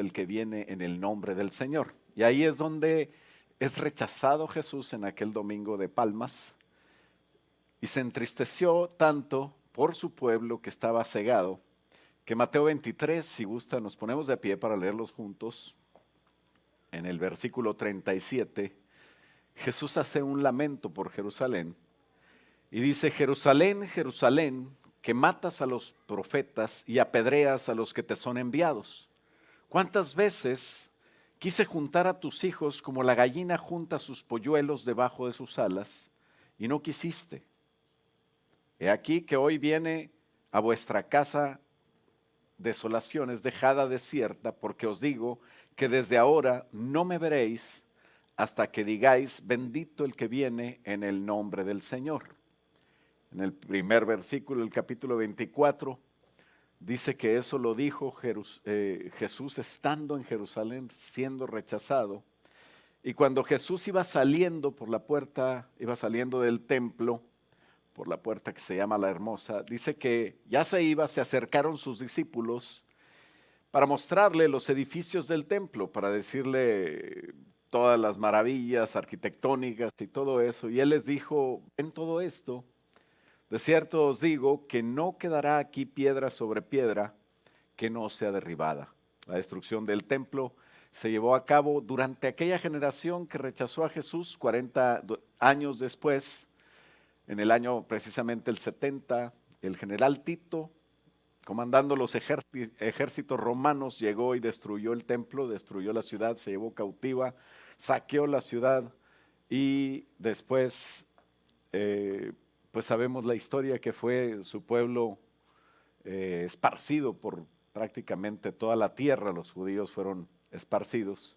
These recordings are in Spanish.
el que viene en el nombre del Señor. Y ahí es donde es rechazado Jesús en aquel domingo de Palmas y se entristeció tanto por su pueblo que estaba cegado, que Mateo 23, si gusta, nos ponemos de pie para leerlos juntos. En el versículo 37, Jesús hace un lamento por Jerusalén y dice: Jerusalén, Jerusalén, que matas a los profetas y apedreas a los que te son enviados. ¿Cuántas veces quise juntar a tus hijos como la gallina junta sus polluelos debajo de sus alas, y no quisiste? He aquí que hoy viene a vuestra casa desolación, es dejada desierta, porque os digo que desde ahora no me veréis hasta que digáis: bendito el que viene en el nombre del Señor. En el primer versículo del capítulo 24 dice que eso lo dijo Jesús estando en Jerusalén, siendo rechazado. Y cuando Jesús iba saliendo por la puerta, iba saliendo del templo, por la puerta que se llama La Hermosa, dice que ya se acercaron sus discípulos para mostrarle los edificios del templo, para decirle todas las maravillas arquitectónicas y todo eso. Y él les dijo: ven todo esto. De cierto os digo que no quedará aquí piedra sobre piedra que no sea derribada. La destrucción del templo se llevó a cabo durante aquella generación que rechazó a Jesús 40 años después. En el año precisamente el 70, el general Tito, comandando los ejércitos romanos, llegó y destruyó el templo, destruyó la ciudad, se llevó cautiva, saqueó la ciudad y después pues sabemos la historia, que fue su pueblo esparcido por prácticamente toda la tierra. Los judíos fueron esparcidos.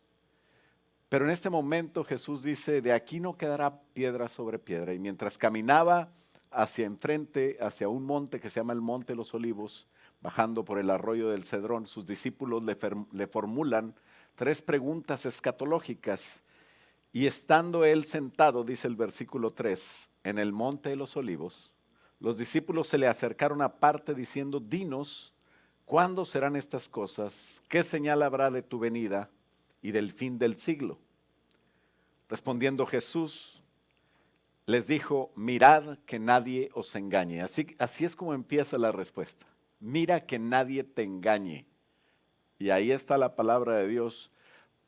Pero en este momento Jesús dice: de aquí no quedará piedra sobre piedra. Y mientras caminaba hacia enfrente, hacia un monte que se llama el Monte de los Olivos, bajando por el arroyo del Cedrón, sus discípulos le formulan 3 preguntas escatológicas. Y estando él sentado, dice el versículo 3, en el Monte de los Olivos, los discípulos se le acercaron aparte diciendo: dinos, ¿cuándo serán estas cosas? ¿Qué señal habrá de tu venida y del fin del siglo? Respondiendo Jesús, les dijo: mirad que nadie os engañe. Así es como empieza la respuesta. Mira que nadie te engañe. Y ahí está la palabra de Dios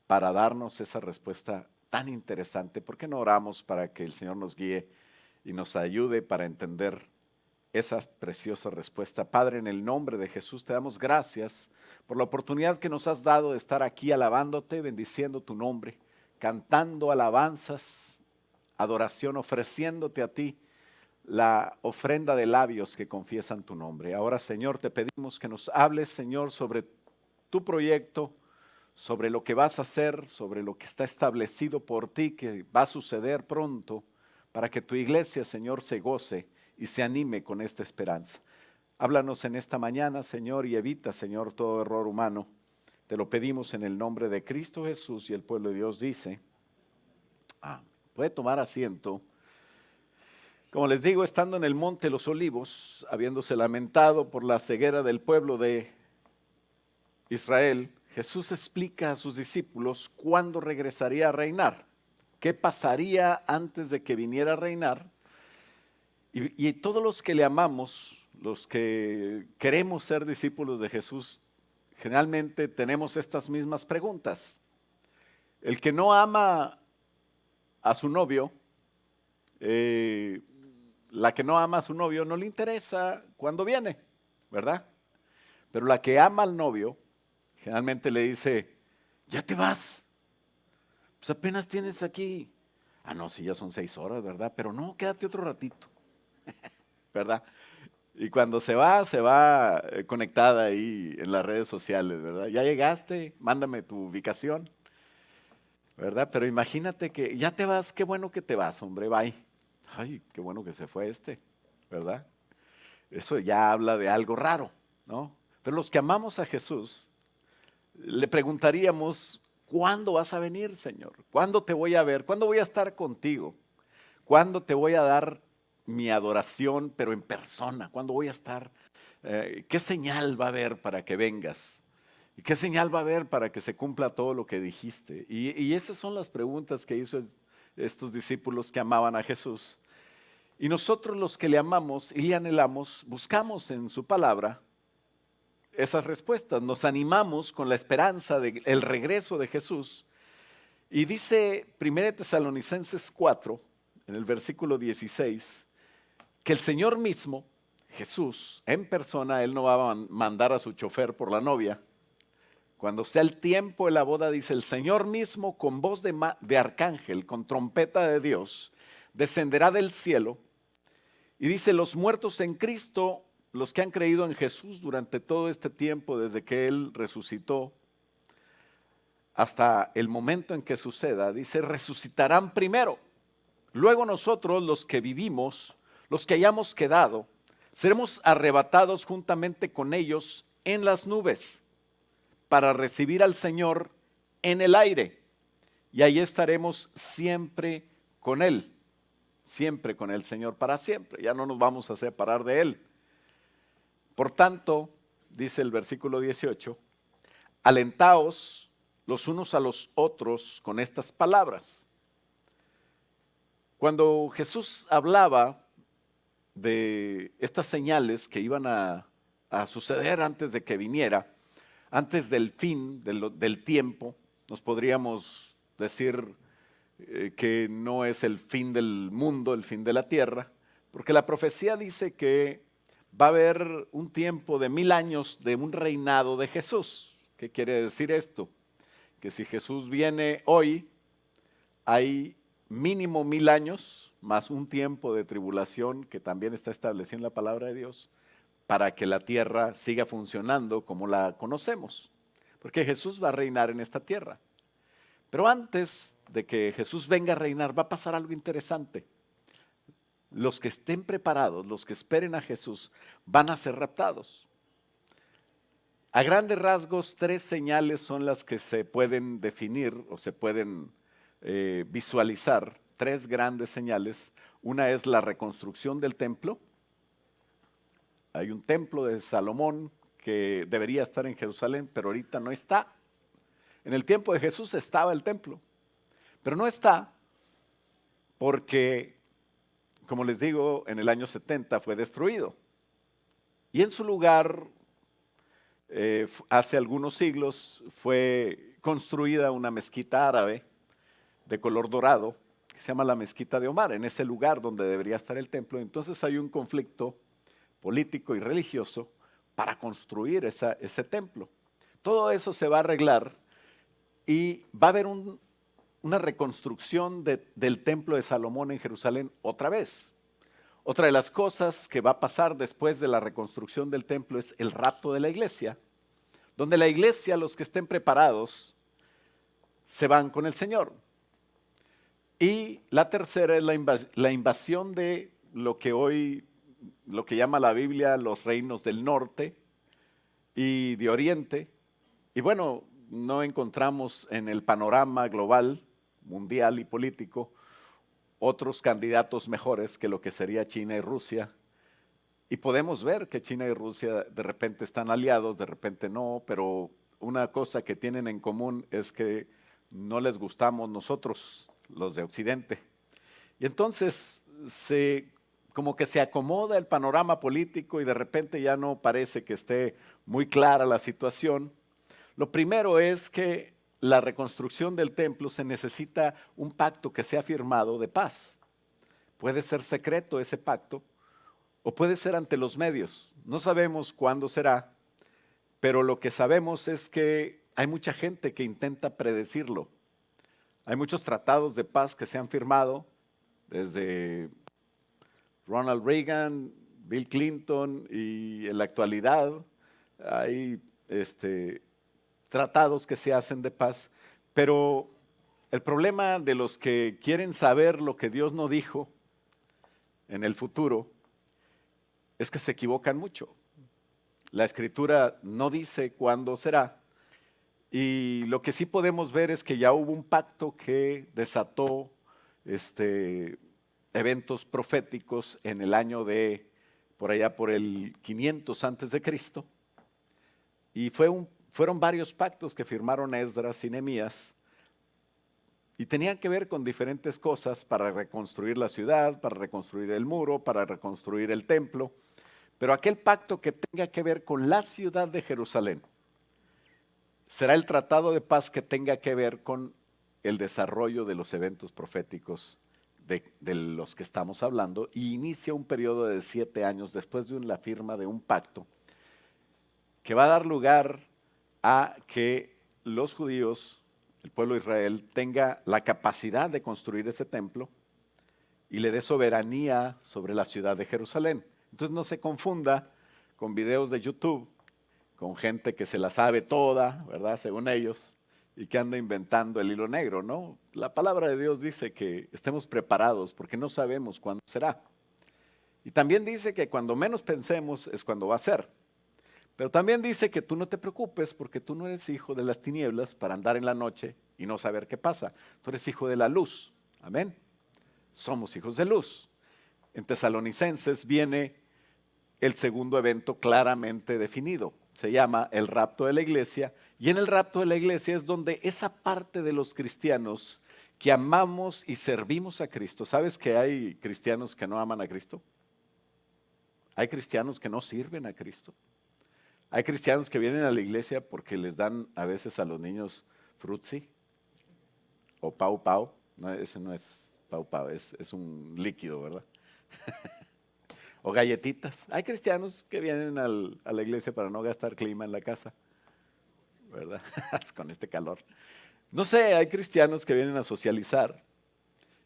para darnos esa respuesta tan interesante. ¿Por qué no oramos para que el Señor nos guíe y nos ayude para entender esa preciosa respuesta? Padre, en el nombre de Jesús te damos gracias por la oportunidad que nos has dado de estar aquí alabándote, bendiciendo tu nombre, cantando alabanzas, adoración, ofreciéndote a ti la ofrenda de labios que confiesan tu nombre. Ahora, Señor, te pedimos que nos hables, Señor, sobre tu proyecto, sobre lo que vas a hacer, sobre lo que está establecido por ti, que va a suceder pronto, para que tu iglesia, Señor, se goce y se anime con esta esperanza. Háblanos en esta mañana, Señor, y evita, Señor, todo error humano. Te lo pedimos en el nombre de Cristo Jesús, y el pueblo de Dios dice: puede tomar asiento. Como les digo, estando en el Monte de los Olivos, habiéndose lamentado por la ceguera del pueblo de Israel, Jesús explica a sus discípulos cuándo regresaría a reinar, qué pasaría antes de que viniera a reinar. Y todos los que le amamos, los que queremos ser discípulos de Jesús, generalmente tenemos estas mismas preguntas. El que no ama a su novio, la que no ama a su novio, no le interesa cuándo viene, ¿verdad? Pero la que ama al novio, generalmente le dice: ya te vas, pues apenas tienes aquí. No, sí, ya son 6 horas, ¿verdad? Pero no, quédate otro ratito, ¿verdad? Y cuando se va conectada ahí en las redes sociales, ¿verdad? Ya llegaste, mándame tu ubicación, ¿verdad? Pero imagínate que ya te vas, qué bueno que te vas, hombre, bye. Ay, qué bueno que se fue ¿verdad? Eso ya habla de algo raro, ¿no? Pero los que amamos a Jesús, le preguntaríamos: ¿cuándo vas a venir, Señor? ¿Cuándo te voy a ver? ¿Cuándo voy a estar contigo? ¿Cuándo te voy a dar mi adoración, pero en persona? ¿Cuándo voy a estar? ¿Qué señal va a haber para que vengas? ¿Y qué señal va a haber para que se cumpla todo lo que dijiste? Y esas son las preguntas que hizo estos discípulos que amaban a Jesús. Y nosotros los que le amamos y le anhelamos, buscamos en su palabra esas respuestas. Nos animamos con la esperanza del regreso de Jesús. Y dice 1 Tesalonicenses 4, en el versículo 16, que el Señor mismo, Jesús, en persona, Él no va a mandar a su chofer por la novia. Cuando sea el tiempo de la boda, dice, el Señor mismo con voz de arcángel, con trompeta de Dios, descenderá del cielo. Y dice, los muertos en Cristo, los que han creído en Jesús durante todo este tiempo, desde que Él resucitó, hasta el momento en que suceda, dice, resucitarán primero. Luego nosotros, los que vivimos, los que hayamos quedado, seremos arrebatados juntamente con ellos en las nubes para recibir al Señor en el aire. Y ahí estaremos siempre con Él, siempre con el Señor, para siempre. Ya no nos vamos a separar de Él. Por tanto, dice el versículo 18, alentaos los unos a los otros con estas palabras. Cuando Jesús hablaba de estas señales que iban a suceder antes de que viniera, antes del fin del tiempo, nos podríamos decir que no es el fin del mundo, el fin de la tierra, porque la profecía dice que va a haber un tiempo de 1000 años de un reinado de Jesús. ¿Qué quiere decir esto? Que si Jesús viene hoy, hay mínimo 1000 años, más un tiempo de tribulación que también está establecido en la palabra de Dios, para que la tierra siga funcionando como la conocemos. Porque Jesús va a reinar en esta tierra. Pero antes de que Jesús venga a reinar, va a pasar algo interesante. Los que estén preparados, los que esperen a Jesús, van a ser raptados. A grandes rasgos, 3 señales son las que se pueden definir o se pueden visualizar. 3 grandes señales. Una es la reconstrucción del templo. Hay un templo de Salomón que debería estar en Jerusalén, pero ahorita no está. En el tiempo de Jesús estaba el templo, pero no está porque, como les digo, en el año 70 fue destruido. Y en su lugar, hace algunos siglos, fue construida una mezquita árabe de color dorado, que se llama la Mezquita de Omar, en ese lugar donde debería estar el templo. Entonces hay un conflicto político y religioso para construir ese templo. Todo eso se va a arreglar y va a haber una reconstrucción del templo de Salomón en Jerusalén otra vez. Otra de las cosas que va a pasar después de la reconstrucción del templo es el rapto de la iglesia, donde la iglesia, los que estén preparados, se van con el Señor. Y la tercera es la invasión de lo que llama la Biblia los reinos del norte y de oriente. Y bueno, no encontramos en el panorama global, mundial y político otros candidatos mejores que lo que sería China y Rusia. Y podemos ver que China y Rusia de repente están aliados, de repente no, pero una cosa que tienen en común es que no les gustamos nosotros, los de Occidente. Y entonces como que se acomoda el panorama político y de repente ya no parece que esté muy clara la situación. Lo primero es que la reconstrucción del templo se necesita un pacto que sea firmado de paz. Puede ser secreto ese pacto o puede ser ante los medios. No sabemos cuándo será, pero lo que sabemos es que hay mucha gente que intenta predecirlo. Hay muchos tratados de paz que se han firmado desde Ronald Reagan, Bill Clinton y en la actualidad hay tratados que se hacen de paz, pero el problema de los que quieren saber lo que Dios no dijo en el futuro es que se equivocan mucho. La Escritura no dice cuándo será, y lo que sí podemos ver es que ya hubo un pacto que desató eventos proféticos en el año por allá por el 500 antes de Cristo, y fue fueron varios pactos que firmaron Esdras y Nehemías y tenían que ver con diferentes cosas para reconstruir la ciudad, para reconstruir el muro, para reconstruir el templo. Pero aquel pacto que tenga que ver con la ciudad de Jerusalén será el tratado de paz que tenga que ver con el desarrollo de los eventos proféticos de los que estamos hablando, y inicia un periodo de 7 años después de la firma de un pacto que va a dar lugar a que los judíos, el pueblo de Israel, tenga la capacidad de construir ese templo y le dé soberanía sobre la ciudad de Jerusalén. Entonces no se confunda con videos de YouTube, con gente que se la sabe toda, ¿verdad? Según ellos, y que anda inventando el hilo negro, ¿no? La palabra de Dios dice que estemos preparados porque no sabemos cuándo será. Y también dice que cuando menos pensemos es cuando va a ser. Pero también dice que tú no te preocupes porque tú no eres hijo de las tinieblas para andar en la noche y no saber qué pasa. Tú eres hijo de la luz. Amén. Somos hijos de luz. En Tesalonicenses viene el segundo evento claramente definido. Se llama el rapto de la iglesia, y en el rapto de la iglesia es donde esa parte de los cristianos que amamos y servimos a Cristo. ¿Sabes que hay cristianos que no aman a Cristo? Hay cristianos que no sirven a Cristo. Hay cristianos que vienen a la iglesia porque les dan a veces a los niños frutzi o pau pau. No, ese no es pau pau, es un líquido, ¿verdad? O galletitas. Hay cristianos que vienen a la iglesia para no gastar clima en la casa, ¿verdad? Con este calor. No sé, hay cristianos que vienen a socializar.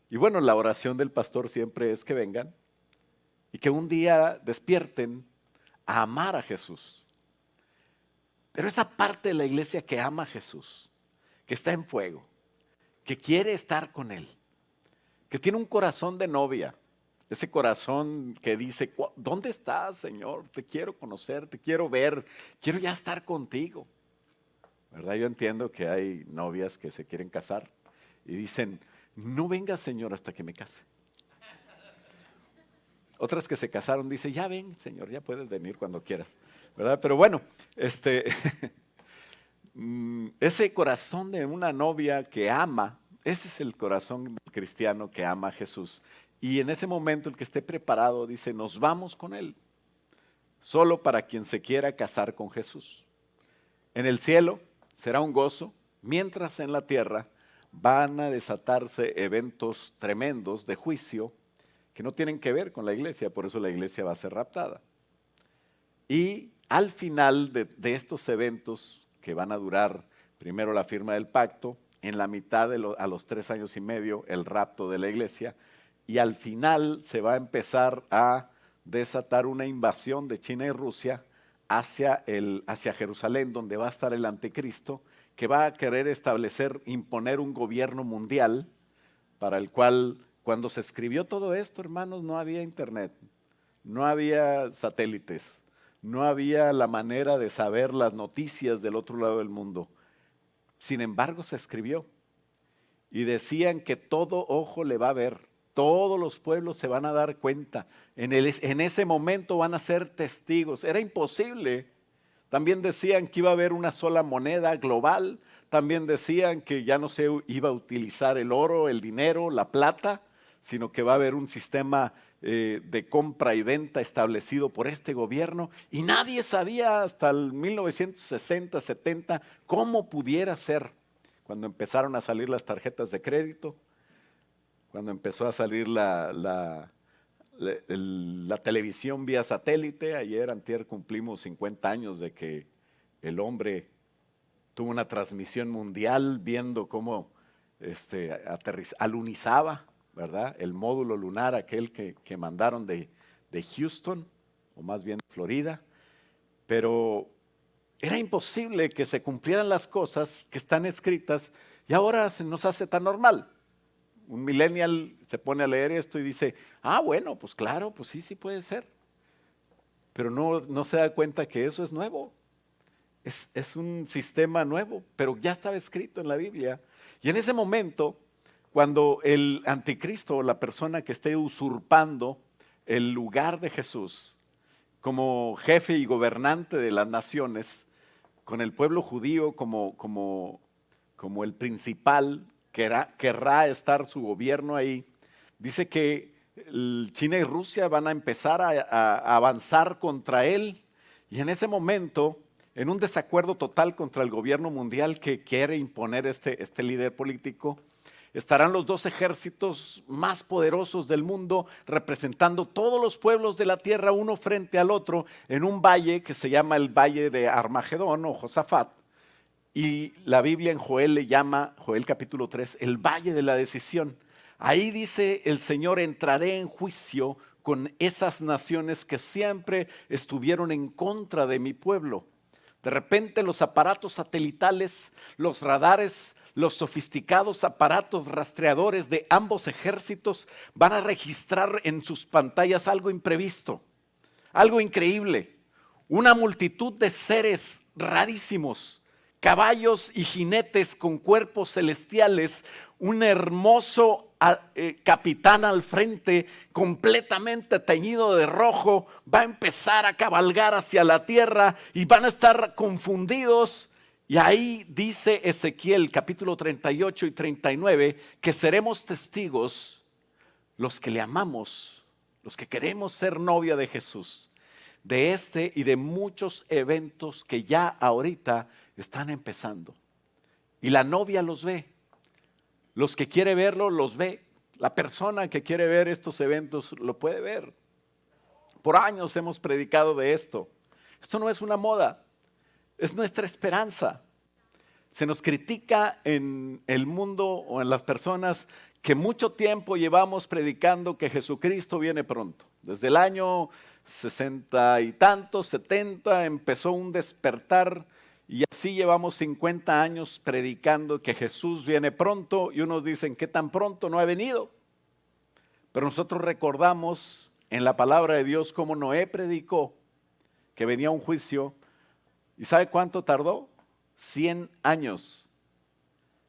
Y bueno, la oración del pastor siempre es que vengan y que un día despierten a amar a Jesús. Pero esa parte de la iglesia que ama a Jesús, que está en fuego, que quiere estar con Él, que tiene un corazón de novia, ese corazón que dice, ¿dónde estás, Señor? Te quiero conocer, te quiero ver, quiero ya estar contigo. ¿Verdad? Yo entiendo que hay novias que se quieren casar y dicen, no vengas, Señor, hasta que me case. Otras que se casaron dicen, ya ven, Señor, ya puedes venir cuando quieras. ¿Verdad? Pero bueno, ese corazón de una novia que ama, ese es el corazón del cristiano que ama a Jesús. Y en ese momento el que esté preparado dice, nos vamos con Él, solo para quien se quiera casar con Jesús. En el cielo será un gozo, mientras en la tierra van a desatarse eventos tremendos de juicio que no tienen que ver con la iglesia, por eso la iglesia va a ser raptada. Y al final de estos eventos que van a durar, primero la firma del pacto, en la mitad a los 3 años y medio el rapto de la iglesia, y al final se va a empezar a desatar una invasión de China y Rusia hacia Jerusalén, donde va a estar el anticristo, que va a querer imponer un gobierno mundial, para el cual, cuando se escribió todo esto, hermanos, no había internet, no había satélites, no había la manera de saber las noticias del otro lado del mundo. Sin embargo, se escribió y decían que todo ojo le va a ver. Todos los pueblos se van a dar cuenta. En ese momento van a ser testigos. Era imposible. También decían que iba a haber una sola moneda global. También decían que ya no se iba a utilizar el oro, el dinero, la plata, sino que va a haber un sistema de compra y venta establecido por este gobierno. Y nadie sabía hasta el 1960, 70 cómo pudiera ser. Cuando empezaron a salir las tarjetas de crédito, cuando empezó a salir la televisión vía satélite. Ayer, antier, cumplimos 50 años de que el hombre tuvo una transmisión mundial viendo cómo alunizaba, ¿verdad? El módulo lunar, aquel que mandaron de Houston, o más bien Florida. Pero era imposible que se cumplieran las cosas que están escritas y ahora se nos hace tan normal. Un millennial se pone a leer esto y dice, bueno, pues claro, pues sí puede ser. Pero no se da cuenta que eso es nuevo. Es un sistema nuevo, pero ya estaba escrito en la Biblia. Y en ese momento, cuando el anticristo, la persona que esté usurpando el lugar de Jesús como jefe y gobernante de las naciones, con el pueblo judío como el principal, querrá estar su gobierno ahí. Dice que China y Rusia van a empezar a avanzar contra él, y en ese momento, en un desacuerdo total contra el gobierno mundial que quiere imponer este líder político, estarán los dos ejércitos más poderosos del mundo representando todos los pueblos de la tierra uno frente al otro en un valle que se llama el Valle de Armagedón o Josafat. Y la Biblia en Joel le llama, Joel capítulo 3, el Valle de la Decisión. Ahí dice el Señor: entraré en juicio con esas naciones que siempre estuvieron en contra de mi pueblo. De repente los aparatos satelitales, los radares, los sofisticados aparatos rastreadores de ambos ejércitos van a registrar en sus pantallas algo imprevisto, algo increíble. Una multitud de seres rarísimos, caballos y jinetes con cuerpos celestiales, un hermoso capitán al frente, completamente teñido de rojo, va a empezar a cabalgar hacia la tierra y van a estar confundidos. Y ahí dice Ezequiel capítulo 38 y 39 que seremos testigos, los que le amamos, los que queremos ser novia de Jesús, de este y de muchos eventos que ya ahorita están empezando. Y la novia los ve. Los que quiere verlo, los ve. La persona que quiere ver estos eventos lo puede ver. Por años hemos predicado de esto. Esto no es una moda, es nuestra esperanza. Se nos critica en el mundo o en las personas que mucho tiempo llevamos predicando que Jesucristo viene pronto. Desde el año 60 y tantos, 70, empezó un despertar. Y así llevamos 50 años predicando que Jesús viene pronto, y unos dicen: ¿qué tan pronto no ha venido? Pero nosotros recordamos en la palabra de Dios cómo Noé predicó que venía un juicio. ¿Y sabe cuánto tardó? 100 años.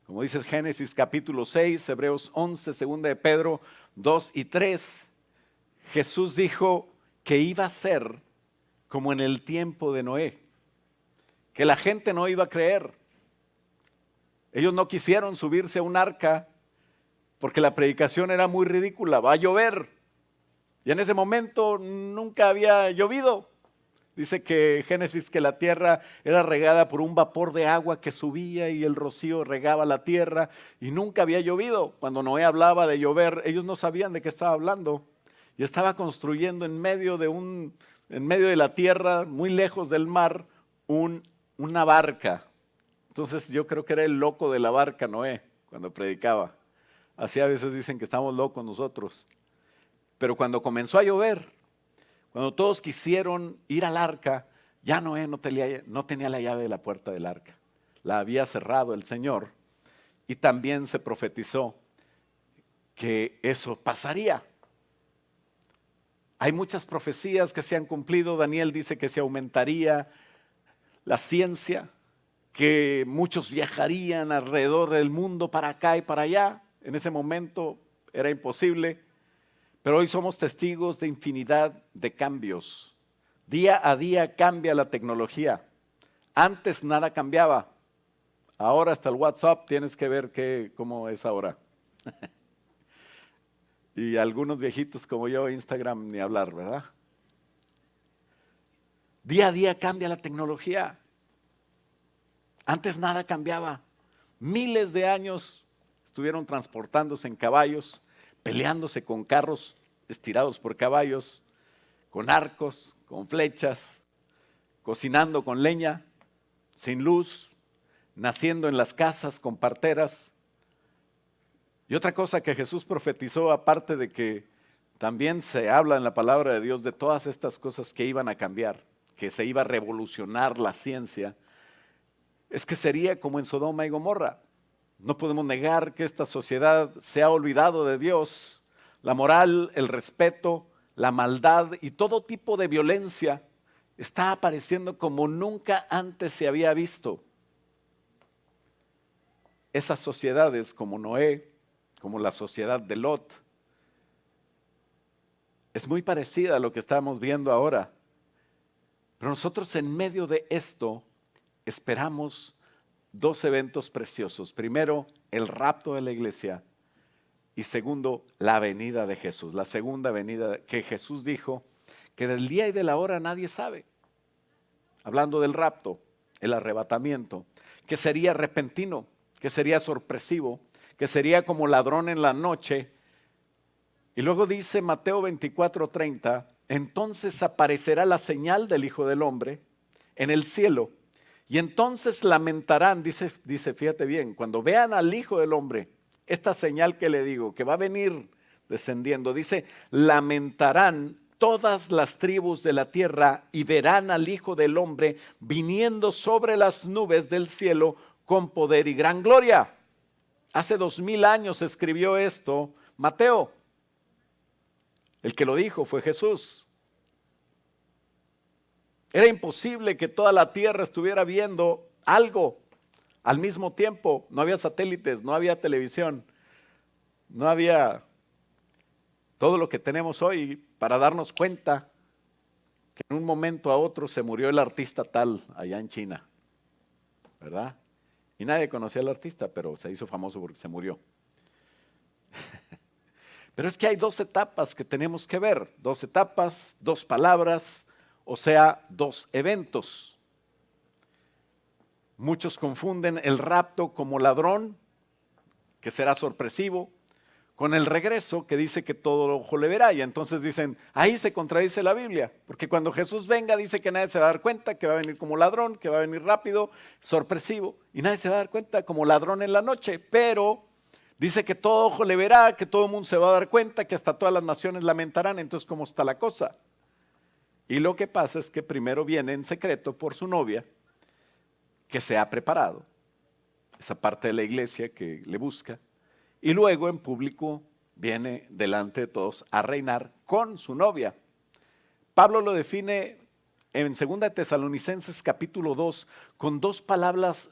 Como dice Génesis capítulo 6, Hebreos 11, 2 de Pedro 2 y 3, Jesús dijo que iba a ser como en el tiempo de Noé, que la gente no iba a creer. Ellos no quisieron subirse a un arca porque la predicación era muy ridícula. Va a llover. Y en ese momento nunca había llovido. Dice que Génesis que la tierra era regada por un vapor de agua que subía y el rocío regaba la tierra, y nunca había llovido. Cuando Noé hablaba de llover, ellos no sabían de qué estaba hablando. Y estaba construyendo en medio de la tierra, muy lejos del mar, una barca. Entonces yo creo que era el loco de la barca Noé cuando predicaba. Así a veces dicen que estamos locos nosotros. Pero cuando comenzó a llover, cuando todos quisieron ir al arca, ya Noé no tenía la llave de la puerta del arca. La había cerrado el Señor, y también se profetizó que eso pasaría. Hay muchas profecías que se han cumplido. Daniel dice que se aumentaría la ciencia, que muchos viajarían alrededor del mundo para acá y para allá. En ese momento era imposible, pero hoy somos testigos de infinidad de cambios. Día a día cambia la tecnología. Antes nada cambiaba. Ahora hasta el WhatsApp tienes que ver cómo es ahora. Y algunos viejitos como yo, Instagram ni hablar, ¿verdad? Día a día cambia la tecnología. Antes nada cambiaba. Miles de años estuvieron transportándose en caballos, peleándose con carros estirados por caballos, con arcos, con flechas, cocinando con leña, sin luz, naciendo en las casas con parteras. Y otra cosa que Jesús profetizó, aparte de que también se habla en la palabra de Dios de todas estas cosas que iban a cambiar, que se iba a revolucionar la ciencia, es que sería como en Sodoma y Gomorra. No podemos negar que esta sociedad se ha olvidado de Dios. La moral, el respeto, la maldad y todo tipo de violencia está apareciendo como nunca antes se había visto. Esas sociedades como Noé, como la sociedad de Lot, es muy parecida a lo que estamos viendo ahora. Pero nosotros en medio de esto esperamos dos eventos preciosos. Primero, el rapto de la iglesia. Y segundo, la venida de Jesús. La segunda venida que Jesús dijo que del día y de la hora nadie sabe. Hablando del rapto, el arrebatamiento, que sería repentino, que sería sorpresivo, que sería como ladrón en la noche. Y luego dice Mateo 24:30, entonces aparecerá la señal del Hijo del Hombre en el cielo. Y entonces lamentarán, dice, fíjate bien, cuando vean al Hijo del Hombre, esta señal que le digo, que va a venir descendiendo, dice, lamentarán todas las tribus de la tierra y verán al Hijo del Hombre viniendo sobre las nubes del cielo con poder y gran gloria. Hace 2000 años escribió esto Mateo. El que lo dijo fue Jesús. Era imposible que toda la tierra estuviera viendo algo al mismo tiempo. No había satélites, no había televisión, no había todo lo que tenemos hoy para darnos cuenta que en un momento a otro se murió el artista tal allá en China, ¿verdad? Y nadie conocía al artista, pero se hizo famoso porque se murió. Pero es que hay dos etapas que tenemos que ver, dos etapas, dos palabras, o sea, dos eventos. Muchos confunden el rapto como ladrón, que será sorpresivo, con el regreso que dice que todo ojo le verá. Y entonces dicen, ahí se contradice la Biblia, porque cuando Jesús venga dice que nadie se va a dar cuenta, que va a venir como ladrón, que va a venir rápido, sorpresivo, y nadie se va a dar cuenta como ladrón en la noche, pero dice que todo ojo le verá, que todo el mundo se va a dar cuenta, que hasta todas las naciones lamentarán. Entonces, ¿cómo está la cosa? Y lo que pasa es que primero viene en secreto por su novia, que se ha preparado, esa parte de la iglesia que le busca, y luego en público viene delante de todos a reinar con su novia. Pablo lo define en 2 Tesalonicenses capítulo 2 con dos palabras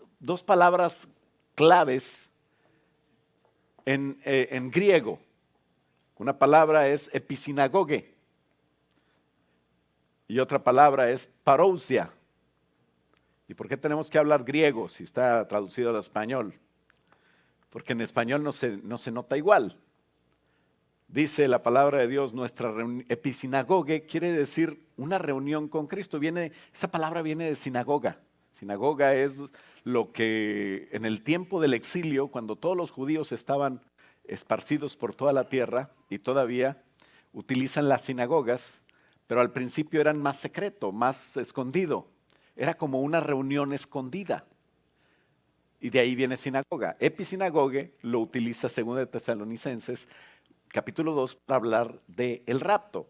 claves en griego. Una palabra es episinagoge y otra palabra es parousia. ¿Y por qué tenemos que hablar griego si está traducido al español? Porque en español no se nota igual. Dice la palabra de Dios, nuestra episinagoge quiere decir una reunión con Cristo. Esa palabra viene de sinagoga. Sinagoga es lo que en el tiempo del exilio, cuando todos los judíos estaban esparcidos por toda la tierra y todavía utilizan las sinagogas, pero al principio eran más secreto, más escondido. Era como una reunión escondida. Y de ahí viene sinagoga. Episinagoge lo utiliza 2 Tesalonicenses capítulo 2 para hablar del rapto.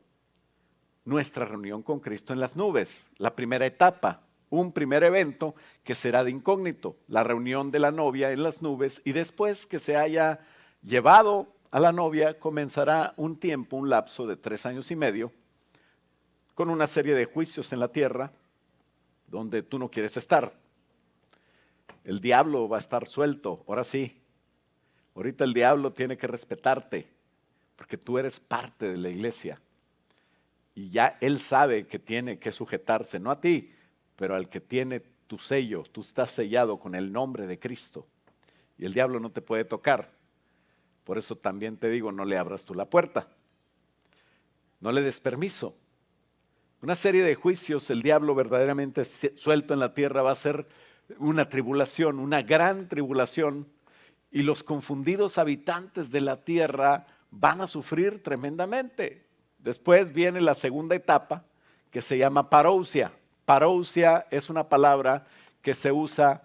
Nuestra reunión con Cristo en las nubes. La primera etapa, un primer evento que será de incógnito. La reunión de la novia en las nubes y después que se haya llevado a la novia comenzará un tiempo, un lapso de 3 años y medio con una serie de juicios en la tierra donde tú no quieres estar. El diablo va a estar suelto, ahora sí. Ahorita el diablo tiene que respetarte, porque tú eres parte de la iglesia. Y ya él sabe que tiene que sujetarse, no a ti, pero al que tiene tu sello. Tú estás sellado con el nombre de Cristo. Y el diablo no te puede tocar. Por eso también te digo, no le abras tú la puerta. No le des permiso. Una serie de juicios, el diablo verdaderamente suelto en la tierra va a ser una tribulación, una gran tribulación, y los confundidos habitantes de la tierra van a sufrir tremendamente. Después viene la segunda etapa que se llama parousia. Parousia es una palabra que se usa,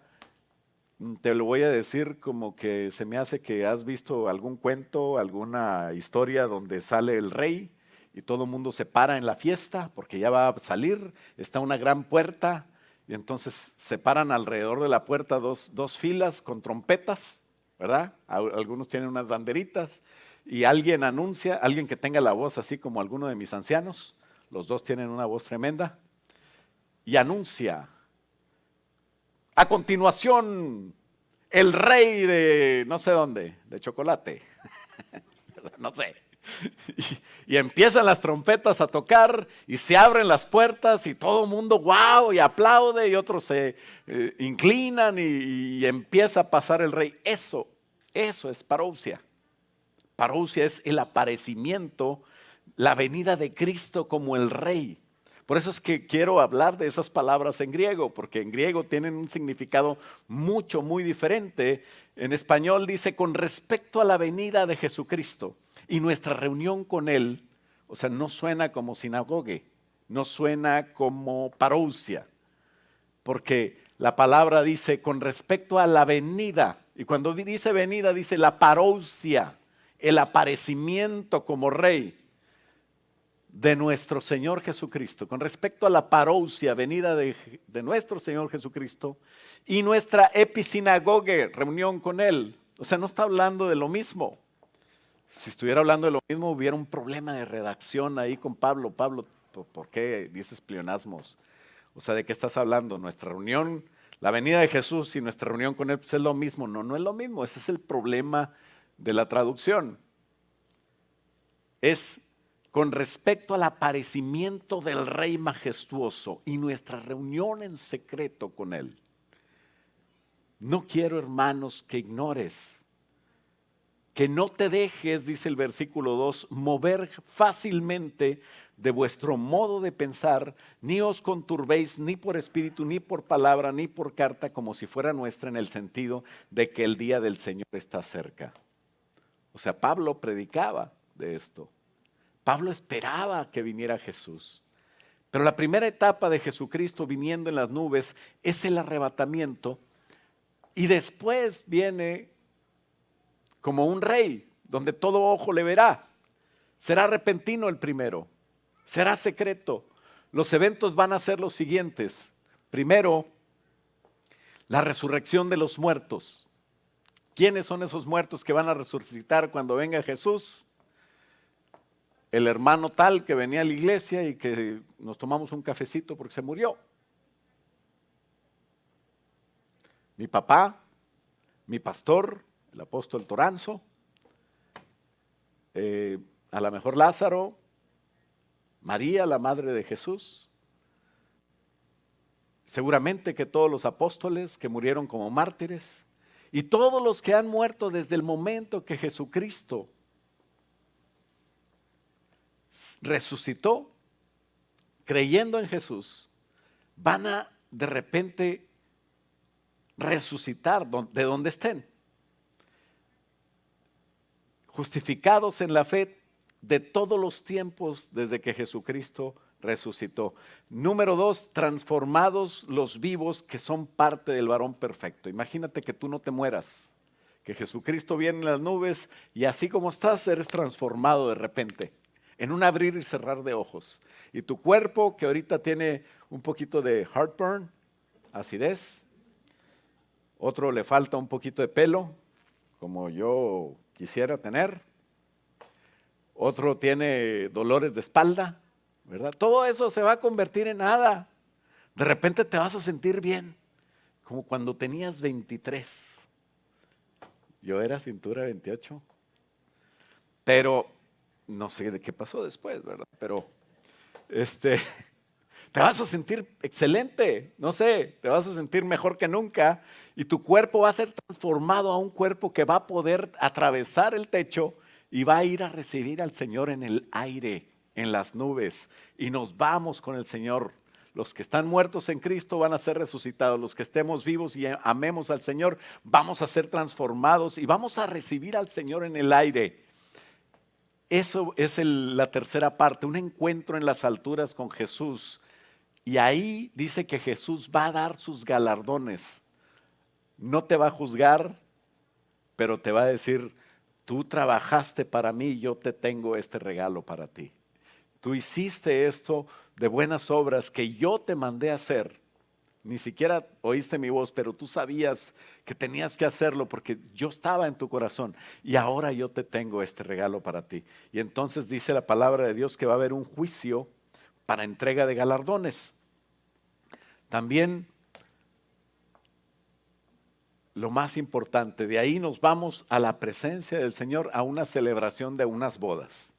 te lo voy a decir como que se me hace que has visto algún cuento, alguna historia donde sale el rey y todo el mundo se para en la fiesta porque ya va a salir, está una gran puerta y entonces se paran alrededor de la puerta dos filas con trompetas, ¿verdad? Algunos tienen unas banderitas y alguien anuncia, alguien que tenga la voz así como alguno de mis ancianos, los dos tienen una voz tremenda, y anuncia, a continuación, el rey de no sé dónde, de chocolate, no sé. Y empiezan las trompetas a tocar y se abren las puertas y todo el mundo wow y aplaude y otros se inclinan y empieza a pasar el rey. Eso es parousia. Parousia es el aparecimiento, la venida de Cristo como el rey. Por eso es que quiero hablar de esas palabras en griego, porque en griego tienen un significado muy diferente. En español dice con respecto a la venida de Jesucristo y nuestra reunión con Él, o sea, no suena como sinagogue, no suena como parousia, porque la palabra dice con respecto a la venida, y cuando dice venida dice la parousia, el aparecimiento como rey de nuestro Señor Jesucristo, con respecto a la parousia, venida de nuestro Señor Jesucristo, y nuestra episinagoge, reunión con Él. O sea, no está hablando de lo mismo. Si estuviera hablando de lo mismo, hubiera un problema de redacción ahí con Pablo. Pablo, ¿por qué dices pleonasmos? O sea, ¿de qué estás hablando? Nuestra reunión, la venida de Jesús y nuestra reunión con Él, pues es lo mismo. No, no es lo mismo. Ese es el problema de la traducción. Es con respecto al aparecimiento del Rey majestuoso y nuestra reunión en secreto con Él. No quiero, hermanos, que ignores, que no te dejes, dice el versículo 2, mover fácilmente de vuestro modo de pensar, ni os conturbéis ni por espíritu, ni por palabra, ni por carta, como si fuera nuestra, en el sentido de que el día del Señor está cerca. O sea, Pablo predicaba de esto. Pablo esperaba que viniera Jesús. Pero la primera etapa de Jesucristo viniendo en las nubes es el arrebatamiento. Y después viene como un rey, donde todo ojo le verá. Será repentino el primero, será secreto. Los eventos van a ser los siguientes. Primero, la resurrección de los muertos. ¿Quiénes son esos muertos que van a resucitar cuando venga Jesús? El hermano tal que venía a la iglesia y que nos tomamos un cafecito porque se murió. Mi papá, mi pastor, el apóstol Toranzo, a lo mejor Lázaro, María, la madre de Jesús. Seguramente que todos los apóstoles que murieron como mártires y todos los que han muerto desde el momento que Jesucristo resucitó, creyendo en Jesús, van a de repente resucitar de donde estén, justificados en la fe de todos los tiempos desde que Jesucristo resucitó. Número 2, transformados los vivos que son parte del varón perfecto. Imagínate que tú no te mueras, que Jesucristo viene en las nubes y así como estás eres transformado de repente, en un abrir y cerrar de ojos. Y tu cuerpo, que ahorita tiene un poquito de heartburn, acidez, otro le falta un poquito de pelo, como yo quisiera tener, otro tiene dolores de espalda, ¿verdad? Todo eso se va a convertir en nada. De repente te vas a sentir bien, como cuando tenías 23. Yo era cintura 28, pero no sé de qué pasó después, ¿verdad? Pero te vas a sentir excelente, no sé, te vas a sentir mejor que nunca y tu cuerpo va a ser transformado a un cuerpo que va a poder atravesar el techo y va a ir a recibir al Señor en el aire, en las nubes, y nos vamos con el Señor. Los que están muertos en Cristo van a ser resucitados, los que estemos vivos y amemos al Señor vamos a ser transformados y vamos a recibir al Señor en el aire. Eso es la tercera parte, un encuentro en las alturas con Jesús. Y ahí dice que Jesús va a dar sus galardones. No te va a juzgar, pero te va a decir, tú trabajaste para mí, yo te tengo este regalo para ti. Tú hiciste esto de buenas obras que yo te mandé a hacer. Ni siquiera oíste mi voz, pero tú sabías que tenías que hacerlo porque yo estaba en tu corazón y ahora yo te tengo este regalo para ti. Y entonces dice la palabra de Dios que va a haber un juicio para entrega de galardones. También lo más importante. De ahí nos vamos a la presencia del Señor, a una celebración de unas bodas,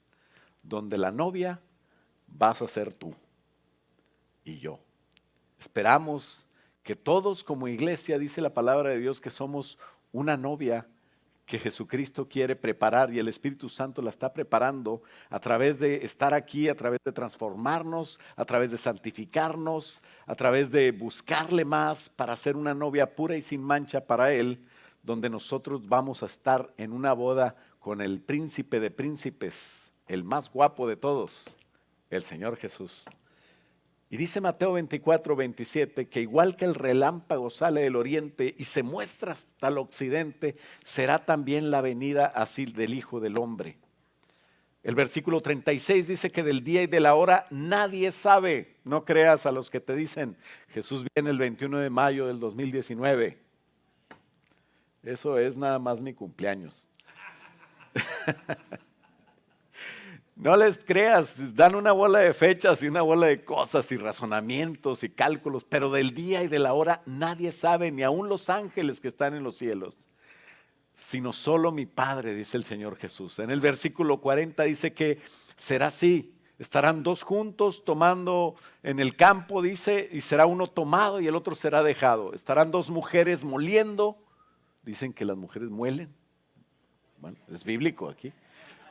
donde la novia vas a ser tú y yo. Esperamos que todos como iglesia, dice la palabra de Dios, que somos una novia que Jesucristo quiere preparar y el Espíritu Santo la está preparando a través de estar aquí, a través de transformarnos, a través de santificarnos, a través de buscarle más para ser una novia pura y sin mancha para Él, donde nosotros vamos a estar en una boda con el príncipe de príncipes, el más guapo de todos, el Señor Jesús. Y dice Mateo 24, 27, que igual que el relámpago sale del oriente y se muestra hasta el occidente, será también la venida así del Hijo del Hombre. El versículo 36 dice que del día y de la hora nadie sabe. No creas a los que te dicen, Jesús viene el 21 de mayo del 2019. Eso es nada más mi cumpleaños. No les creas, dan una bola de fechas y una bola de cosas y razonamientos y cálculos, pero del día y de la hora nadie sabe, ni aun los ángeles que están en los cielos, sino solo mi Padre, dice el Señor Jesús. En el versículo 40 dice que será así, estarán dos juntos tomando en el campo, dice, y será uno tomado y el otro será dejado. Estarán dos mujeres moliendo, dicen que las mujeres muelen, bueno, es bíblico aquí,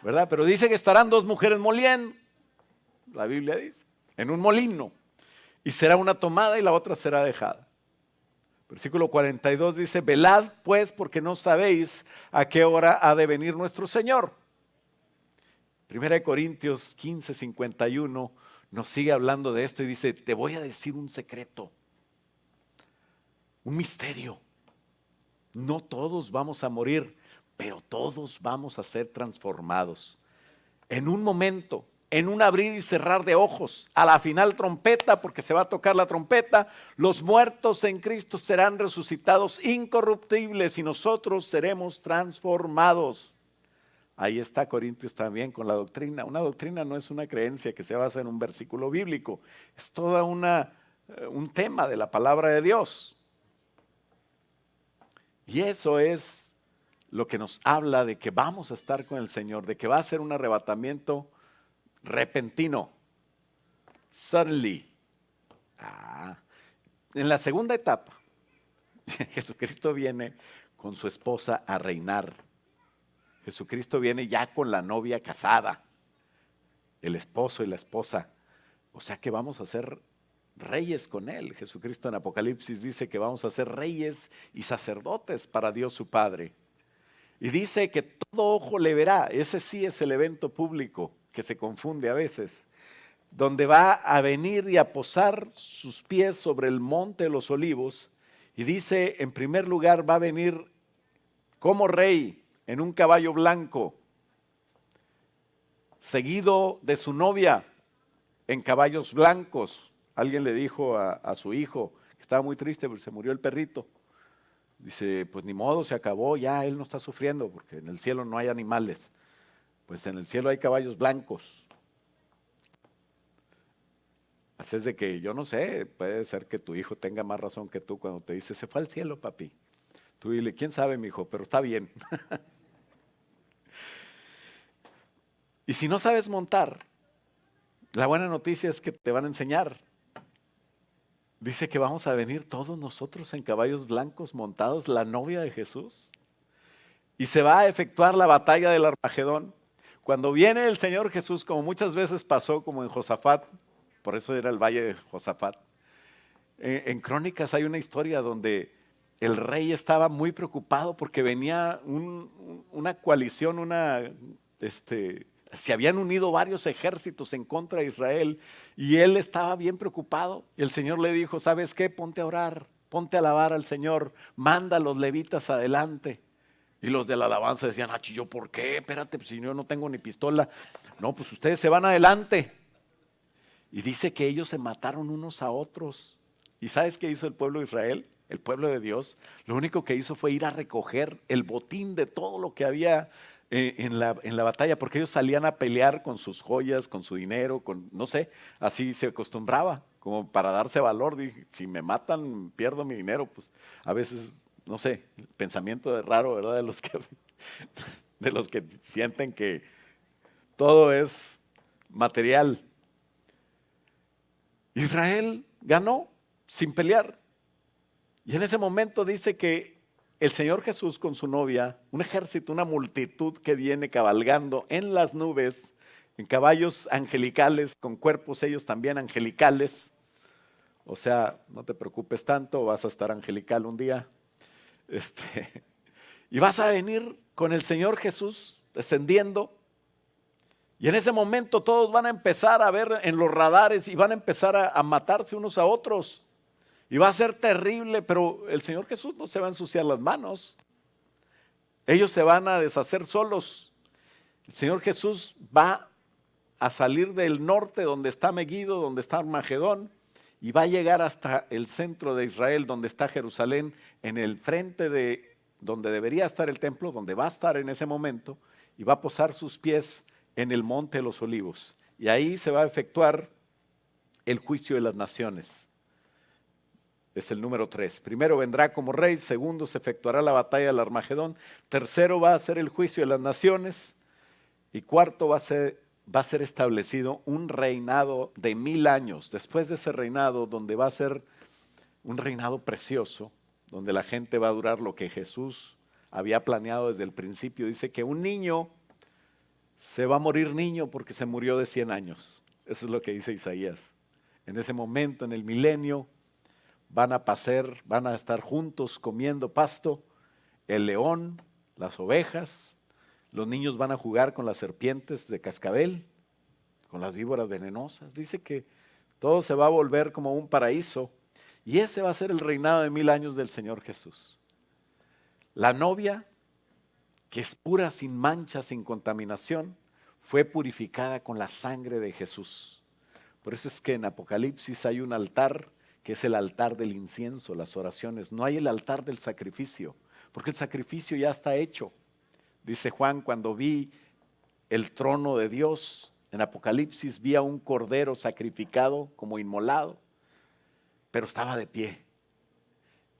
¿verdad? Pero dice que estarán dos mujeres moliendo, la Biblia dice, en un molino, y será una tomada y la otra será dejada. Versículo 42 dice, velad pues porque no sabéis a qué hora ha de venir nuestro Señor. Primera de Corintios 15, 51 nos sigue hablando de esto y dice, te voy a decir un secreto, un misterio. No todos vamos a morir, pero todos vamos a ser transformados. En un momento, en un abrir y cerrar de ojos, a la final trompeta, porque se va a tocar la trompeta, los muertos en Cristo serán resucitados incorruptibles y nosotros seremos transformados. Ahí está Corintios también con la doctrina. Una doctrina no es una creencia que se basa en un versículo bíblico, es toda un tema de la palabra de Dios. Y eso es lo que nos habla de que vamos a estar con el Señor, de que va a ser un arrebatamiento repentino, suddenly. En la segunda etapa, Jesucristo viene con su esposa a reinar. Jesucristo viene ya con la novia casada, el esposo y la esposa. O sea que vamos a ser reyes con Él. Jesucristo en Apocalipsis dice que vamos a ser reyes y sacerdotes para Dios su Padre. Y dice que todo ojo le verá. Ese sí es el evento público que se confunde a veces, donde va a venir y a posar sus pies sobre el monte de los olivos. Y dice, en primer lugar, va a venir como rey en un caballo blanco, seguido de su novia en caballos blancos. Alguien le dijo a su hijo que estaba muy triste porque se murió el perrito. Dice, pues ni modo, se acabó, ya él no está sufriendo porque en el cielo no hay animales. Pues en el cielo hay caballos blancos. Así es de que yo no sé, puede ser que tu hijo tenga más razón que tú cuando te dice, se fue al cielo, papi. Tú dile, quién sabe, mi hijo, pero está bien. Y si no sabes montar, la buena noticia es que te van a enseñar. Dice que vamos a venir todos nosotros en caballos blancos montados, la novia de Jesús. Y se va a efectuar la batalla del Armagedón. Cuando viene el Señor Jesús, como muchas veces pasó, como en Josafat, por eso era el valle de Josafat. En Crónicas hay una historia donde el rey estaba muy preocupado porque venía una coalición, se habían unido varios ejércitos en contra de Israel y él estaba bien preocupado. Y el Señor le dijo, ¿sabes qué? Ponte a orar, ponte a alabar al Señor, manda a los levitas adelante. Y los de la alabanza decían, ¿yo por qué? Espérate, pues, si yo no tengo ni pistola. No, pues ustedes se van adelante. Y dice que ellos se mataron unos a otros. ¿Y sabes qué hizo el pueblo de Israel? El pueblo de Dios. Lo único que hizo fue ir a recoger el botín de todo lo que había en la batalla, porque ellos salían a pelear con sus joyas, con su dinero, no sé, así se acostumbraba, como para darse valor. Dije, si me matan, pierdo mi dinero. Pues a veces no sé, el pensamiento de raro, ¿verdad? De los que sienten que todo es material. Israel ganó sin pelear. Y en ese momento dice que el Señor Jesús con su novia, un ejército, una multitud que viene cabalgando en las nubes, en caballos angelicales, con cuerpos ellos también angelicales. O sea, no te preocupes tanto, vas a estar angelical un día. Y vas a venir con el Señor Jesús descendiendo. Y en ese momento todos van a empezar a ver en los radares y van a empezar a matarse unos a otros. Y va a ser terrible, pero el Señor Jesús no se va a ensuciar las manos. Ellos se van a deshacer solos. El Señor Jesús va a salir del norte donde está Megiddo, donde está Armagedón, y va a llegar hasta el centro de Israel, donde está Jerusalén, en el frente de donde debería estar el templo, donde va a estar en ese momento, y va a posar sus pies en el monte de los olivos. Y ahí se va a efectuar el juicio de las naciones. Es el número 3. Primero vendrá como rey, segundo se efectuará la batalla del Armagedón, tercero va a ser el juicio de las naciones, y cuarto va a ser establecido un reinado de 1000 años. Después de ese reinado, donde va a ser un reinado precioso, donde la gente va a durar lo que Jesús había planeado desde el principio. Dice que un niño se va a morir niño porque se murió de 100 años. Eso es lo que dice Isaías. En ese momento, en el milenio, van a estar juntos comiendo pasto, el león, las ovejas, los niños van a jugar con las serpientes de cascabel, con las víboras venenosas. Dice que todo se va a volver como un paraíso, y ese va a ser el reinado de 1000 años del Señor Jesús. La novia, que es pura, sin mancha, sin contaminación, fue purificada con la sangre de Jesús. Por eso es que en Apocalipsis hay un altar que es el altar del incienso, las oraciones. No hay el altar del sacrificio, porque el sacrificio ya está hecho. Dice Juan, cuando vi el trono de Dios, en Apocalipsis vi a un cordero sacrificado como inmolado, pero estaba de pie.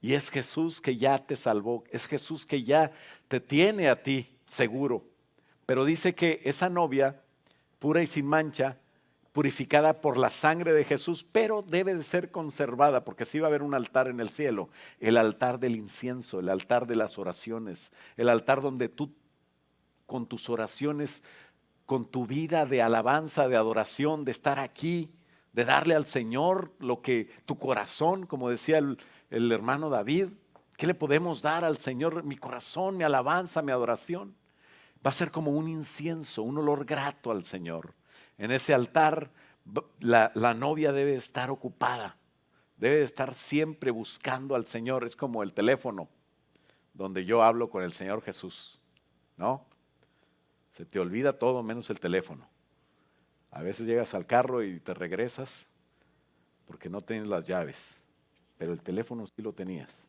Y es Jesús que ya te salvó, es Jesús que ya te tiene a ti seguro. Pero dice que esa novia, pura y sin mancha, purificada por la sangre de Jesús, pero debe de ser conservada, porque sí va a haber un altar en el cielo, el altar del incienso, el altar de las oraciones, el altar donde tú con tus oraciones, con tu vida de alabanza, de adoración, de estar aquí, de darle al Señor lo que tu corazón, como decía el hermano David, ¿qué le podemos dar al Señor? Mi corazón, mi alabanza, mi adoración. Va a ser como un incienso, un olor grato al Señor. En ese altar la novia debe estar ocupada, debe estar siempre buscando al Señor. Es como el teléfono donde yo hablo con el Señor Jesús, ¿no? Se te olvida todo menos el teléfono. A veces llegas al carro y te regresas porque no tienes las llaves, pero el teléfono sí lo tenías.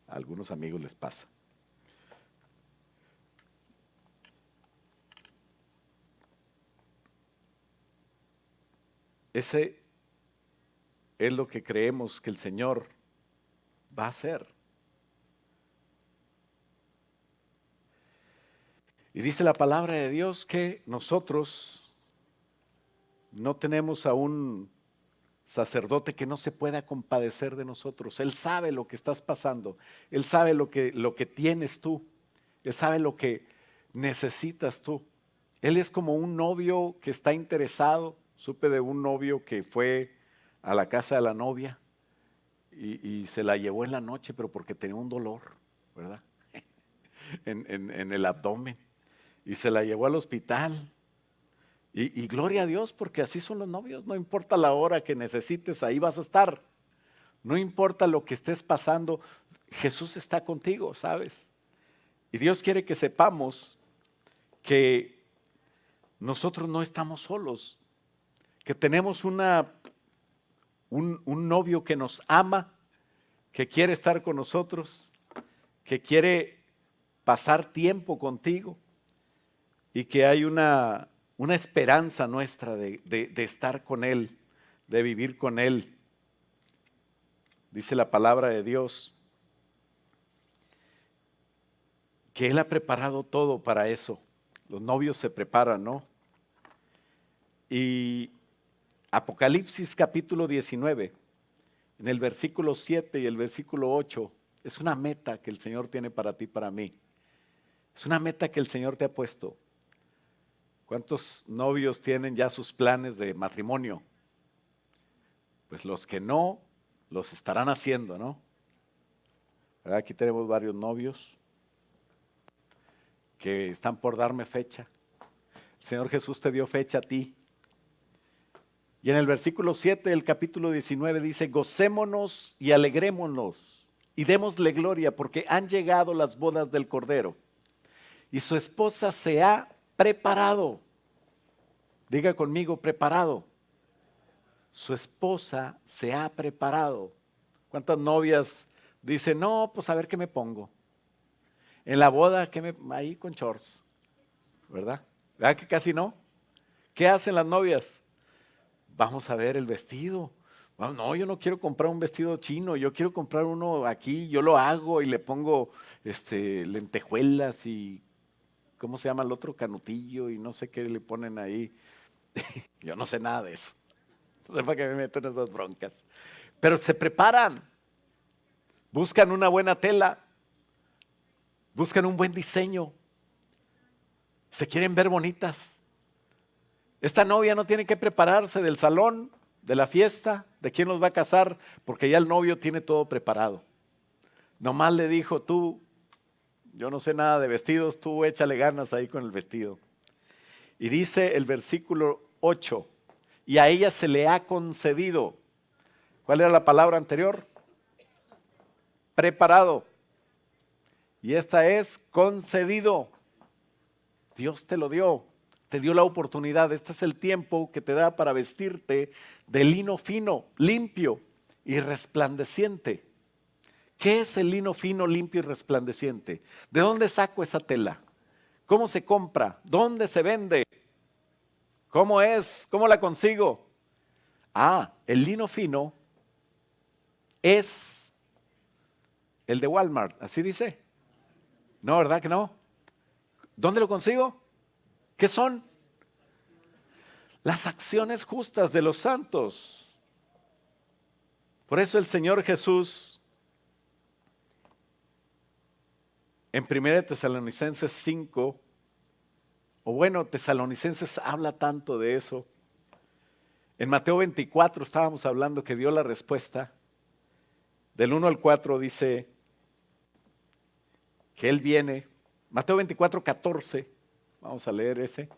A algunos amigos les pasa. Ese es lo que creemos que el Señor va a hacer. Y dice la palabra de Dios que nosotros no tenemos a un sacerdote que no se pueda compadecer de nosotros. Él sabe lo que estás pasando. Él sabe lo que tienes tú. Él sabe lo que necesitas tú. Él es como un novio que está interesado. Supe de un novio que fue a la casa de la novia y se la llevó en la noche, pero porque tenía un dolor, ¿verdad? en el abdomen. Y se la llevó al hospital. Y gloria a Dios, porque así son los novios. No importa la hora que necesites, ahí vas a estar. No importa lo que estés pasando, Jesús está contigo, ¿sabes? Y Dios quiere que sepamos que nosotros no estamos solos, que tenemos un novio que nos ama, que quiere estar con nosotros, que quiere pasar tiempo contigo y que hay una esperanza nuestra de estar con Él, de vivir con Él. Dice la palabra de Dios que Él ha preparado todo para eso. Los novios se preparan, ¿no? Y Apocalipsis capítulo 19, en el versículo 7 y el versículo 8, es una meta que el Señor tiene para ti y para mí. Es una meta que el Señor te ha puesto. ¿Cuántos novios tienen ya sus planes de matrimonio? Pues los que no, los estarán haciendo, ¿no? ¿Verdad? Aquí tenemos varios novios que están por darme fecha. El Señor Jesús te dio fecha a ti. Y en el versículo 7 del capítulo 19 dice: gocémonos y alegrémonos y démosle gloria, porque han llegado las bodas del Cordero y su esposa se ha preparado. Diga conmigo, preparado. Su esposa se ha preparado. ¿Cuántas novias dicen, no, pues a ver qué me pongo? En la boda, ahí con shorts, ¿verdad? ¿Verdad que casi no? ¿Qué hacen las novias? Vamos a ver el vestido. No, yo no quiero comprar un vestido chino, yo quiero comprar uno aquí, yo lo hago y le pongo lentejuelas y ¿cómo se llama el otro? Canutillo y no sé qué le ponen ahí. Yo no sé nada de eso. No sé para qué me meto en esas broncas. Pero se preparan. Buscan una buena tela. Buscan un buen diseño. Se quieren ver bonitas. Esta novia no tiene que prepararse del salón, de la fiesta, de quién los va a casar, porque ya el novio tiene todo preparado. Nomás le dijo, tú, yo no sé nada de vestidos, tú échale ganas ahí con el vestido. Y dice el versículo 8, y a ella se le ha concedido. ¿Cuál era la palabra anterior? Preparado. Y esta es concedido. Dios te lo dio, te dio la oportunidad. Este es el tiempo que te da para vestirte de lino fino, limpio y resplandeciente. ¿Qué es el lino fino, limpio y resplandeciente? ¿De dónde saco esa tela? ¿Cómo se compra? ¿Dónde se vende? ¿Cómo es? ¿Cómo la consigo? El lino fino es el de Walmart, así dice. No, ¿verdad que no? ¿Dónde lo consigo? ¿Qué son? Las acciones justas de los santos. Por eso el Señor Jesús en 1 Tesalonicenses 5, Tesalonicenses habla tanto de eso. En Mateo 24 estábamos hablando que dio la respuesta. Del 1 al 4 dice que Él viene. Mateo 24, 14. Vamos a leer ese.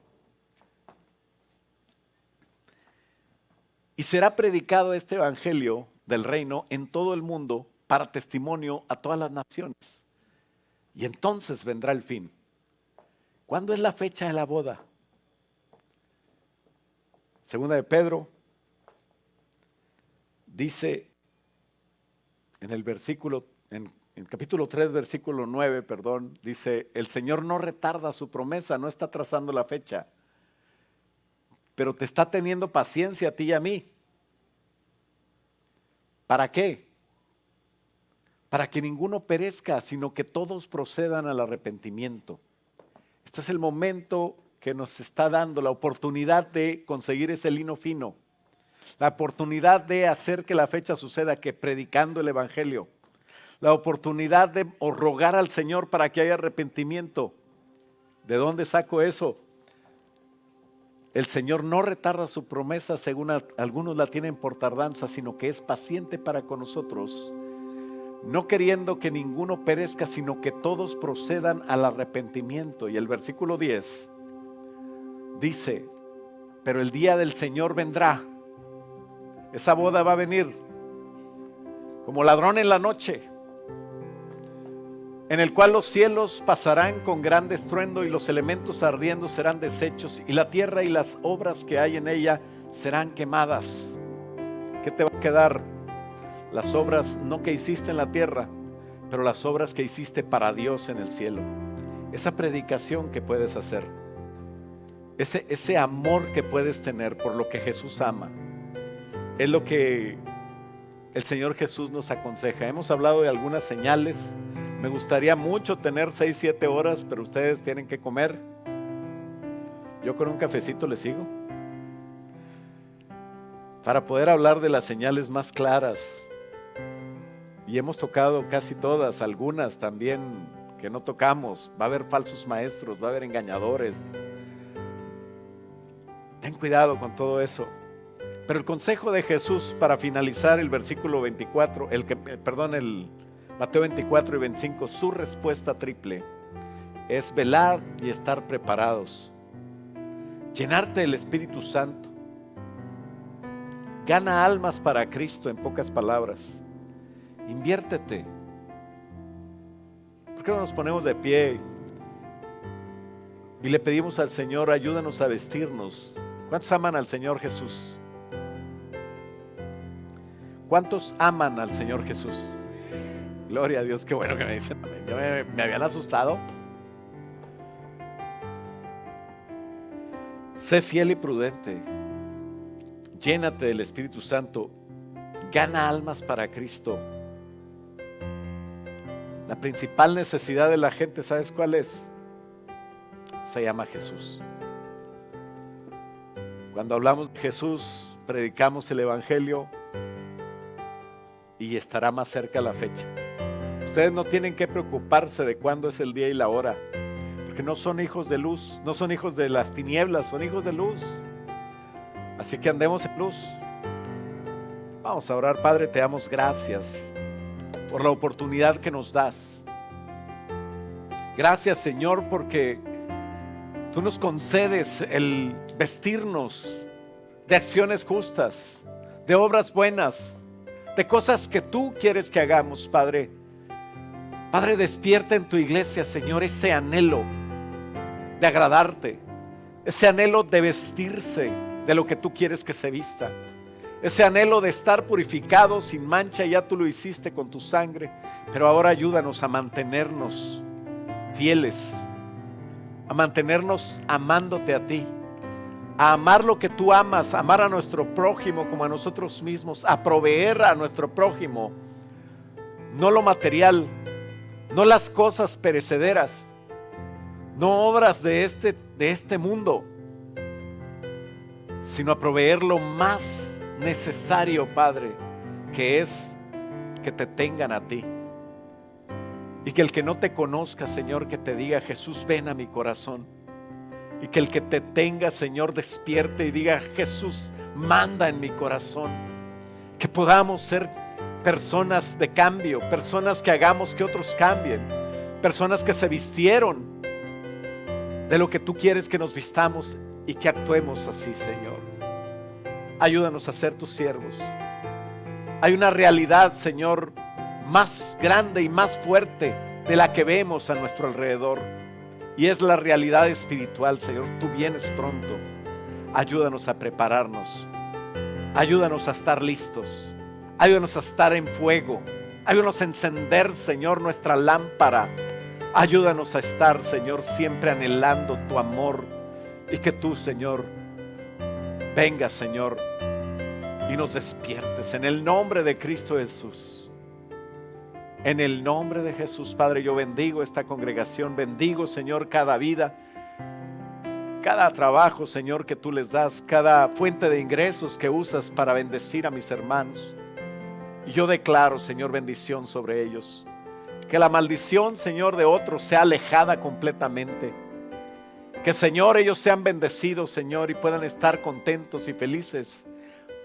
Y será predicado este evangelio del reino en todo el mundo para testimonio a todas las naciones. Y entonces vendrá el fin. ¿Cuándo es la fecha de la boda? Segunda de Pedro dice en el versículo, en capítulo 3, versículo 9, dice, el Señor no retarda su promesa, no está trazando la fecha, pero te está teniendo paciencia a ti y a mí. ¿Para qué? Para que ninguno perezca, sino que todos procedan al arrepentimiento. Este es el momento que nos está dando la oportunidad de conseguir ese lino fino, la oportunidad de hacer que la fecha suceda, que predicando el evangelio, la oportunidad de rogar al Señor para que haya arrepentimiento. ¿De dónde saco eso? El Señor no retarda su promesa, según algunos la tienen por tardanza, sino que es paciente para con nosotros, no queriendo que ninguno perezca, sino que todos procedan al arrepentimiento. Y el versículo 10 dice, pero el día del Señor vendrá. Esa boda va a venir como ladrón en la noche, en el cual los cielos pasarán con gran estruendo y los elementos ardiendo serán deshechos y la tierra y las obras que hay en ella serán quemadas. ¿Qué te va a quedar? Las obras no que hiciste en la tierra, pero las obras que hiciste para Dios en el cielo. Esa predicación que puedes hacer, ese amor que puedes tener por lo que Jesús ama, es lo que el Señor Jesús nos aconseja. Hemos hablado de algunas señales. Me gustaría mucho tener 6, 7 horas, pero ustedes tienen que comer. Yo con un cafecito les sigo. Para poder hablar de las señales más claras. Y hemos tocado casi todas, algunas también que no tocamos. Va a haber falsos maestros, va a haber engañadores. Ten cuidado con todo eso. Pero el consejo de Jesús para finalizar el versículo 24, el Mateo 24 y 25, su respuesta triple es velar y estar preparados. Llenarte del Espíritu Santo. Gana almas para Cristo, en pocas palabras. Inviértete. ¿Por qué no nos ponemos de pie y le pedimos al Señor, ayúdanos a vestirnos? ¿Cuántos aman al Señor Jesús? ¿Cuántos aman al Señor Jesús? Gloria a Dios, qué bueno que me dicen. Ya me habían asustado. Sé fiel y prudente. Llénate del Espíritu Santo. Gana almas para Cristo. La principal necesidad de la gente, ¿sabes cuál es? Se llama Jesús. Cuando hablamos de Jesús, predicamos el Evangelio y estará más cerca la fecha. Ustedes no tienen que preocuparse de cuándo es el día y la hora, porque no son hijos de luz, no son hijos de las tinieblas, son hijos de luz. Así que andemos en luz. Vamos a orar. Padre, te damos gracias por la oportunidad que nos das. Gracias, Señor, porque tú nos concedes el vestirnos de acciones justas, de obras buenas, de cosas que tú quieres que hagamos, Padre. Padre, despierta en tu iglesia, Señor, ese anhelo de agradarte, ese anhelo de vestirse de lo que tú quieres que se vista, ese anhelo de estar purificado sin mancha. Ya tú lo hiciste con tu sangre, pero ahora ayúdanos a mantenernos fieles, a mantenernos amándote a ti, a amar lo que tú amas, a amar a nuestro prójimo como a nosotros mismos, a proveer a nuestro prójimo, no lo material, no las cosas perecederas, no obras de este mundo, sino a proveer lo más necesario, Padre, que es que te tengan a ti. Y que el que no te conozca, Señor, que te diga: Jesús, ven a mi corazón. Y que el que te tenga, Señor, despierte y diga: Jesús, manda en mi corazón. Que podamos ser personas de cambio, personas que hagamos que otros cambien, personas que se vistieron de lo que tú quieres que nos vistamos y que actuemos así, Señor. Ayúdanos a ser tus siervos. Hay una realidad, Señor, más grande y más fuerte de la que vemos a nuestro alrededor, y es la realidad espiritual. Señor, tú vienes pronto. Ayúdanos a prepararnos, ayúdanos a estar listos, ayúdanos a estar en fuego, ayúdanos a encender, Señor, nuestra lámpara. Ayúdanos a estar, Señor, siempre anhelando tu amor, y que tú, Señor, vengas, Señor, y nos despiertes en el nombre de Cristo Jesús. En el nombre de Jesús, Padre, yo bendigo esta congregación, bendigo, Señor, cada vida, cada trabajo, Señor, que tú les das, cada fuente de ingresos que usas para bendecir a mis hermanos. Y yo declaro, Señor, bendición sobre ellos. Que la maldición, Señor, de otros sea alejada completamente. Que, Señor, ellos sean bendecidos, Señor, y puedan estar contentos y felices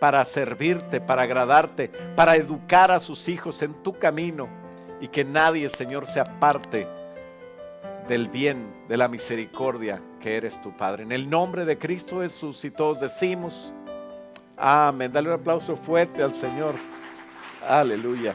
para servirte, para agradarte, para educar a sus hijos en tu camino. Y que nadie, Señor, se aparte del bien, de la misericordia que eres tu Padre. En el nombre de Cristo Jesús, y todos decimos amén. Dale un aplauso fuerte al Señor. Aleluya.